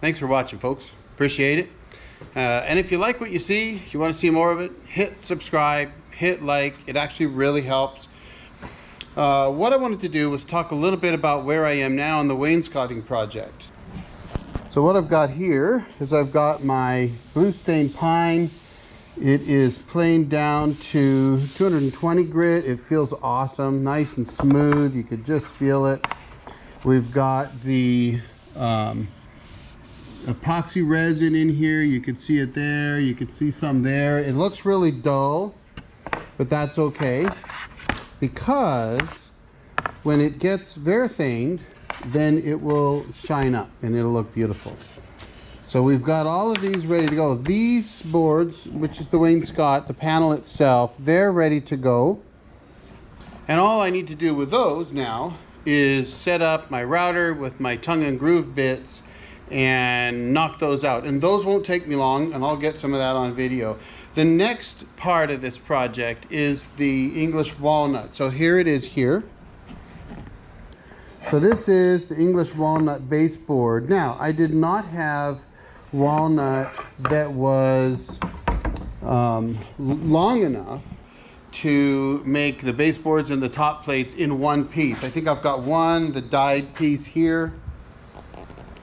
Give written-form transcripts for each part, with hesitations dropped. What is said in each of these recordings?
Thanks for watching, folks. Appreciate it. And if you like what you see, you want to see more of it, hit subscribe, hit like. It actually really helps. What I wanted to do was talk a little bit about where I am now in the wainscoting project. So what I've got here is I've got my blue stain pine. It is planed down to 220 grit. It feels awesome, nice and smooth. You could just feel it. We've got the epoxy resin in here. You can see it there. You can see some there. It looks really dull, but that's okay, because when it gets varithaned, then it will shine up and it'll look beautiful. So we've got all of these ready to go. These boards, which is the wainscot, the panel itself, they're ready to go. And all I need to do with those now is set up my router with my tongue and groove bits and knock those out. And those won't take me long, and I'll get some of that on video. The next part of this project is the English walnut. So here it is here. So this is the English walnut baseboard. Now, I did not have walnut that was long enough to make the baseboards and the top plates in one piece. I think I've got one, the dyed piece here,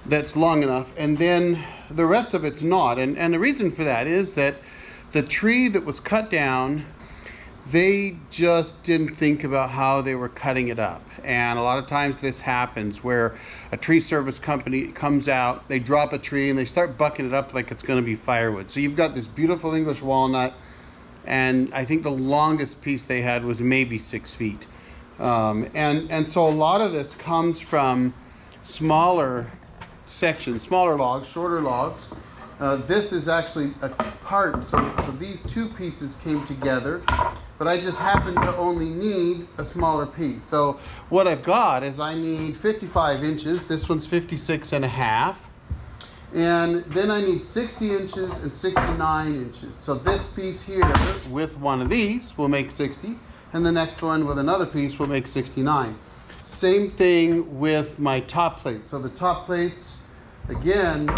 that's long enough, and then the rest of it's not. And the reason for that is that the tree that was cut down, they just didn't think about how they were cutting it up. And a lot of times this happens where a tree service company comes out, they drop a tree and they start bucking it up like it's going to be firewood. So you've got this beautiful English walnut, and I think the longest piece they had was maybe 6 feet. And so a lot of this comes from smaller sections, smaller logs, shorter logs. This is actually a part, so these two pieces came together, but I just happen to only need a smaller piece. So what I've got is I need 55 inches, this one's 56 and a half, and then I need 60 inches and 69 inches. So this piece here with one of these will make 60, and the next one with another piece will make 69. Same thing with my top plates. So the top plates, again,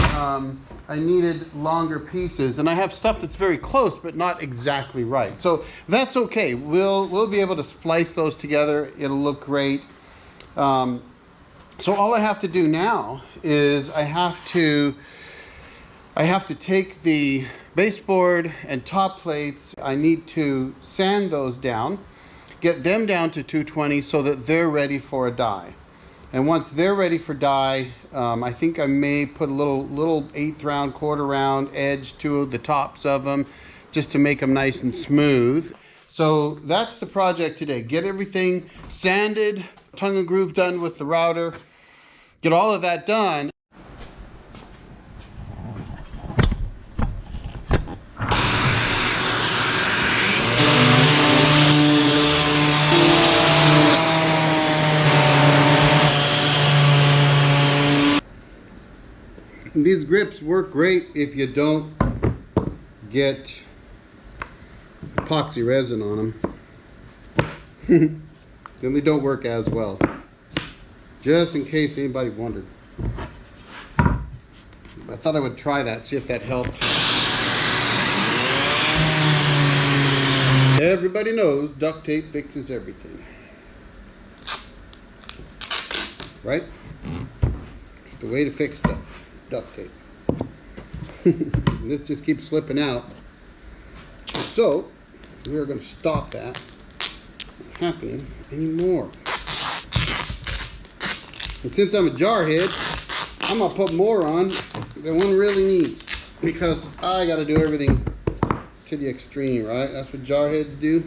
I needed longer pieces, and I have stuff that's very close but not exactly right. So that's okay. We'll be able to splice those together. It'll look great. So all I have to do now is I have to take the baseboard and top plates. I need to sand those down, get them down to 220 so that they're ready for a die. And once they're ready for die, I think I may put a little 1/8 round, 1/4 round edge to the tops of them just to make them nice and smooth. So that's the project today. Get everything sanded, tongue and groove done with the router, get all of that done. These grips work great if you don't get epoxy resin on them. Then they don't work as well. Just in case anybody wondered. I thought I would try that, see if that helped. Everybody knows duct tape fixes everything. Right? It's the way to fix stuff. Duct tape. This just keeps slipping out. So we're going to stop that from happening anymore. And since I'm a jarhead, I'm going to put more on than one really needs, because I got to do everything to the extreme, right? That's what jarheads do.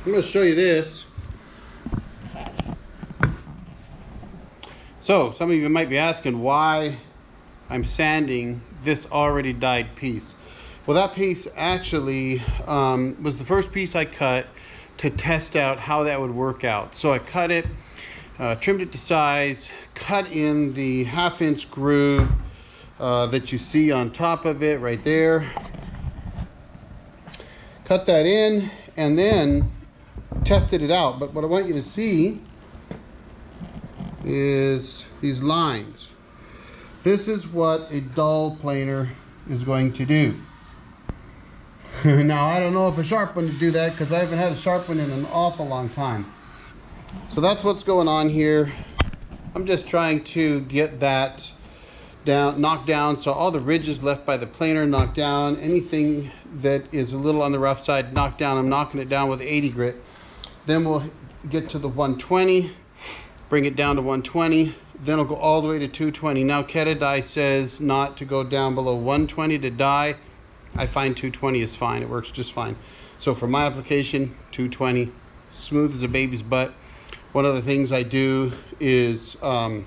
I'm going to show you this. So some of you might be asking why I'm sanding this already dyed piece. Well, that piece actually was the first piece I cut to test out how that would work out. So I cut it, trimmed it to size, cut in the 1/2 inch groove that you see on top of it right there. Cut that in, and then tested it out, but what I want you to see is these lines. This is what a dull planer is going to do. Now, I don't know if a sharp one would do that because I haven't had a sharp one in an awful long time. So that's what's going on here. I'm just trying to get that down, knocked down, so all the ridges left by the planer knocked down. Anything that is a little on the rough side knocked down. I'm knocking it down with 80 grit. Then we'll get to the 120, bring it down to 120. Then it'll go all the way to 220. Now, keda die says not to go down below 120 to die. I find 220 is fine. It works just fine. So for my application, 220, smooth as a baby's butt. One of the things I do is I'll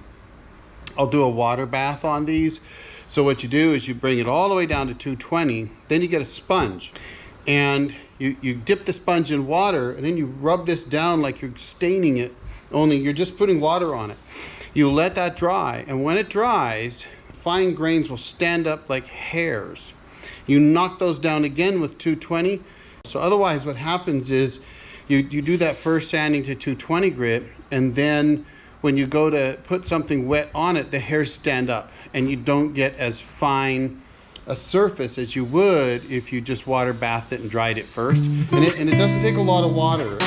do a water bath on these. So what you do is you bring it all the way down to 220. Then you get a sponge. And you dip the sponge in water, and then you rub this down like you're staining it. Only you're just putting water on it. You let that dry, and when it dries, fine grains will stand up like hairs. You knock those down again with 220. So otherwise what happens is you do that first sanding to 220 grit, and then when you go to put something wet on it, the hairs stand up, and you don't get as fine a surface as you would if you just water bathed it and dried it first. And it doesn't take a lot of water.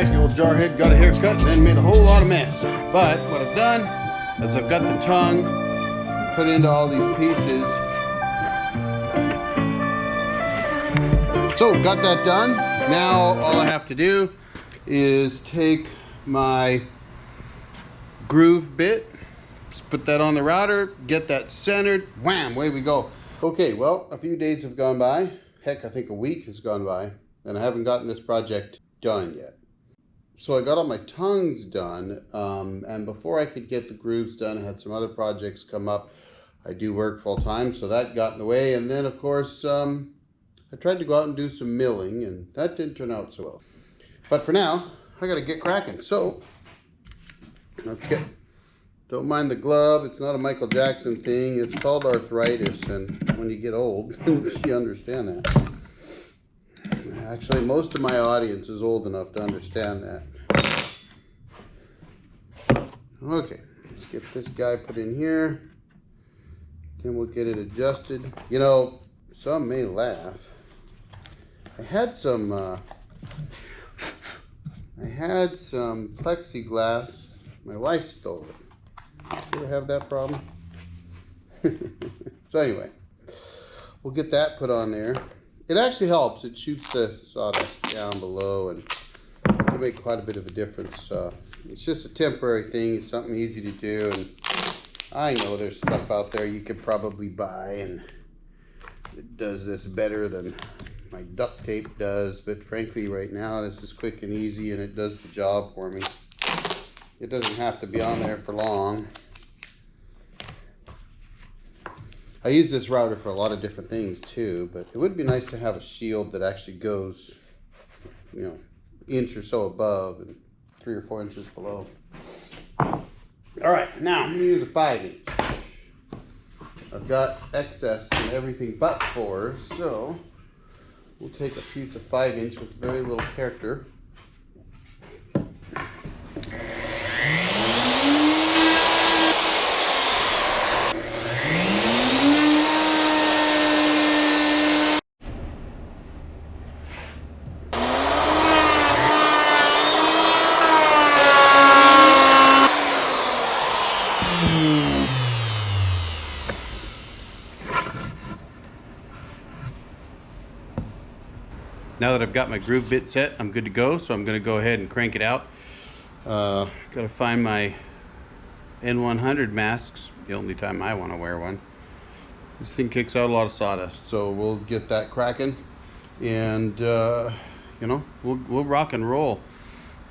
The old jarhead got a haircut and then made a whole lot of mess. But what I've done is I've got the tongue put into all these pieces. So got that done. Now all I have to do is take my groove bit, just put that on the router, get that centered, wham, away we go. Okay, well, a few days have gone by. Heck, I think a week has gone by, and I haven't gotten this project done yet. So I got all my tongues done, and before I could get the grooves done, I had some other projects come up. I do work full time, so that got in the way. And then, of course, I tried to go out and do some milling, and that didn't turn out so well. But for now, I got to get cracking. So let's get. Don't mind the glove. It's not a Michael Jackson thing. It's called arthritis, and when you get old, you understand that. Actually, most of my audience is old enough to understand that. Okay, let's get this guy put in here. Then we'll get it adjusted. You know, some may laugh. I had some plexiglass. My wife stole it. You ever have that problem? So anyway, we'll get that put on there. It actually helps. It shoots the sawdust down below, and it can make quite a bit of a difference. It's just a temporary thing. It's something easy to do, and I know there's stuff out there you could probably buy, and it does this better than my duct tape does. But frankly, right now, this is quick and easy, and it does the job for me. It doesn't have to be on there for long. I use this router for a lot of different things too, but it would be nice to have a shield that actually goes, you know, inch or so above and 3 or 4 inches below. All right, now I'm gonna use a 5-inch. I've got excess in everything but 4, so we'll take a piece of 5-inch with very little character. now that I've got my groove bit set, I'm good to go. So I'm going to go ahead and crank it out. Got to find my N100 masks, the only time I want to wear one. This thing kicks out a lot of sawdust, so we'll get that cracking, and you know, we'll rock and roll.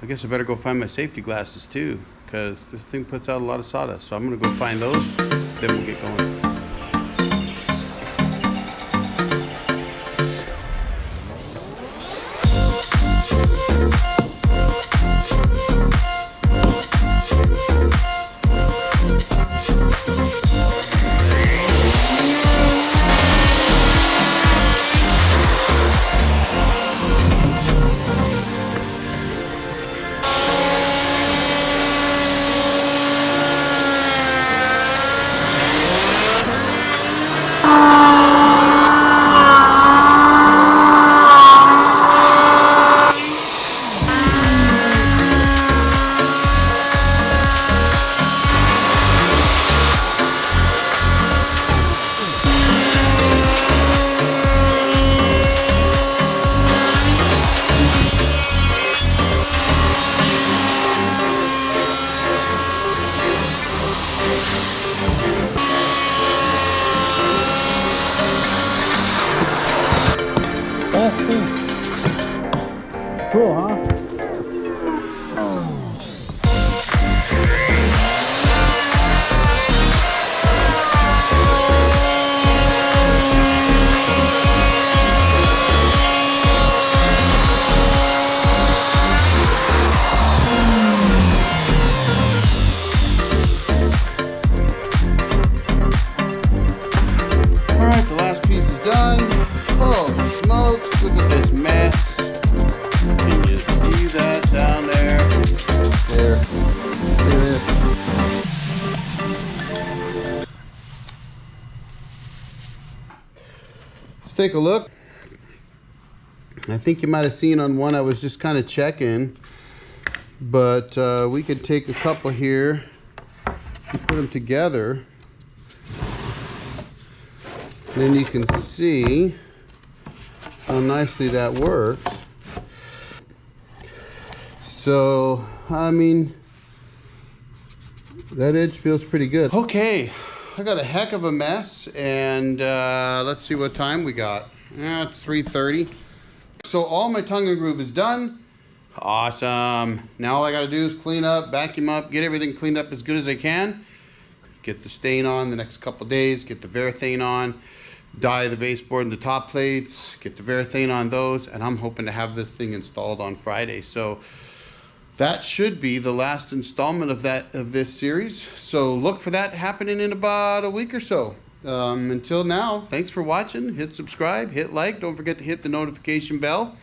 I guess I better go find my safety glasses too, because this thing puts out a lot of sawdust. So I'm gonna go find those, then we'll get going. Cool, huh? All right, the last piece is done. Oh, smokes, look at this mess. Can you see that down there? There. Let's take a look. I think you might have seen on one I was just kind of checking, but we could take a couple here and put them together. Then you can see how nicely that works. So, I mean, that edge feels pretty good. Okay, I got a heck of a mess, and let's see what time we got. It's 3:30. So all my tongue and groove is done. Awesome. Now all I gotta do is clean up, vacuum up, get everything cleaned up as good as I can. Get the stain on the next couple days, get the Varathane on, dye the baseboard and the top plates, get the Varathane on those, and I'm hoping to have this thing installed on Friday. So that should be the last installment of this series. So look for that happening in about a week or so. Until now, thanks for watching. Hit subscribe, hit like, don't forget to hit the notification bell.